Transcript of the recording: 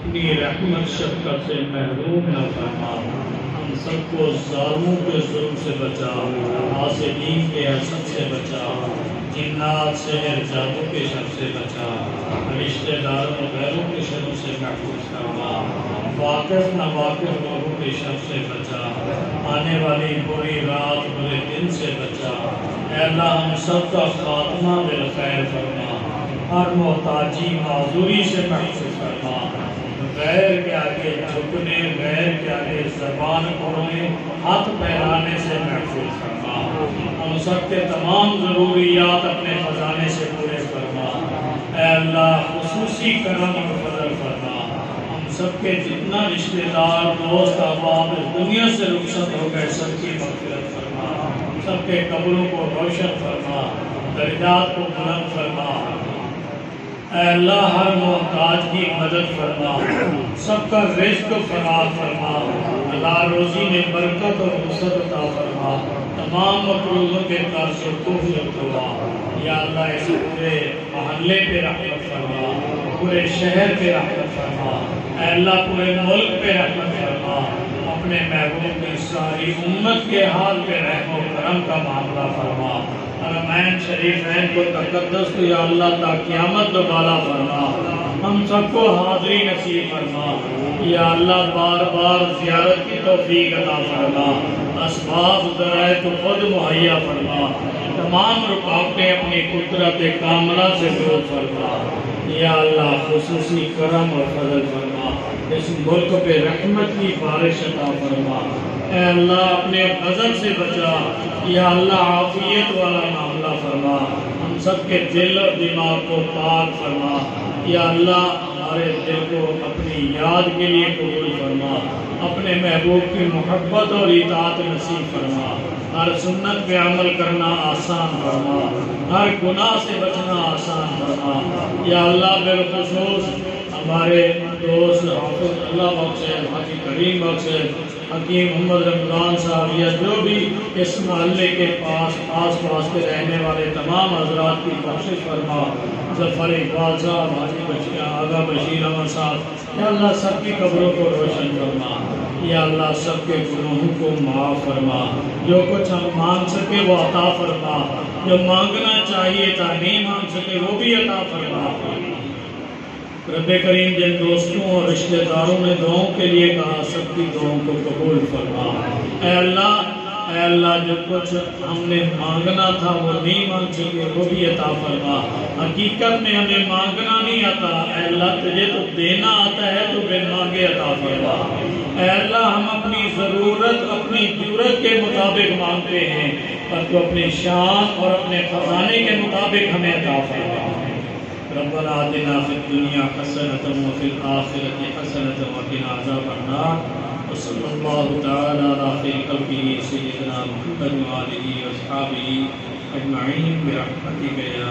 اپنی رحمت شفقت سے محروم نہ فرما، ہم سب کو ظالموں کے ظلم سے بچا، حاسدین کے حسد سے بچا، جنات سحر جادو کے شر سے بچا، رشتہ داروں اور غیروں کے شروں سے محفوظ فرما، واقف ناواقف لوگوں کے شر سے بچا، آنے والی بری رات برے دن سے بچا۔ اے اللہ ہم سب کا خاتمہ بالخیر فرما، ہر محتاجی معذوری سے محفوظ فرما، غیر کے آگے جھکنے، غیر کے آگے زبان کھولنے، ہاتھ پھیلانے سے محفوظ فرما، ہم سب کے تمام ضروریات اپنے خزانے سے پورے فرما۔ اے اللہ خصوصی کرم اور فضل فرما، ہم سب کے جتنا رشتہ دار دوست احباب اس دنیا سے رخصت ہو گئے سب کی مغفرت فرما، سب کے قبروں کو روشن فرما، درجات کو بلند فرما۔ اے اللہ ہر محتاج کی مدد فرما، سب کا رزق فراغ فرما، اللہ روزی میں برکت اور وسعت عطا فرما، تمام مقروضوں کے قرض و توفیق فرما۔ یا اللہ اس پورے محلے پہ رحمت فرما، پورے شہر پہ رحمت فرما، اے اللہ پورے ملک پہ رحمت فرما، اپنے محبوب کی ساری امت کے حال پہ رحم و کرم کا معاملہ فرما، حرمین شریفین کو تقدس تو یا اللہ تا قیامت دوبالا فرما، ہم سب کو حاضری نصیب فرما، یا اللہ بار بار زیارت کی توفیق عطا فرما، اسباب ذرائع تو خود مہیا فرما، تمام رکاوٹیں اپنی قدرت کاملہ سے دور فرما، یا اللہ خصوصی کرم اور فضل فرما، اس ملک پہ رحمت کی بارش عطا فرما، اے اللہ اپنے غضب سے بچا، یا اللہ عافیت والا معاملہ فرما، ہم سب کے دل اور دماغ کو پاک فرما، یا اللہ ہمارے دل کو اپنی یاد کے لیے قبول فرما، اپنے محبوب کی محبت اور اطاعت نصیب فرما، ہر سنت پہ عمل کرنا آسان فرما، ہر گناہ سے بچنا آسان فرما، یا اللہ بالخصوص ہمارے دوست حافظ اللہ بخش حاجی کریم بخش حکیم محمد رمضان صاحب یا جو بھی اس محلے کے آس پاس کے رہنے والے تمام حضرات کی بخشش فرما، ظفر اقبال صاحب، حاجی آغا بشیر احمد صاحب، یا اللہ سب کی قبروں کو روشن فرما، یا اللہ سب کے گناہوں کو معاف فرما، جو کچھ ہم مانگ سکے وہ عطا فرما، جو مانگنا چاہیے تھا نہیں مانگ سکے وہ بھی عطا فرما۔ رب کریم جن دوستوں اور رشتہ داروں نے دعاؤں کے لیے کہا سب کی دعاؤں کو قبول فرما، اے اللہ جو کچھ ہم نے مانگنا تھا وہ نہیں مانگ سکے وہ بھی عطا فرما، حقیقت میں ہمیں مانگنا نہیں آتا، اے اللہ تجھے تو دینا آتا ہے تو بن مانگے عطا فرما، اے اللہ ہم اپنی ضرورت اپنی ضرورت کے مطابق مانگتے ہیں پر تو اپنی شان اور اپنے خزانے کے مطابق ہمیں عطا فرما۔ ربنا آتنا فی الدنیا حسنة وفی الآخرة حسنة وقنا عذاب النار، وصلی اللہ تعالی علی خیر خلقہ سیدنا محمد وآلہ واصحابہ اجمعین برحمتک یا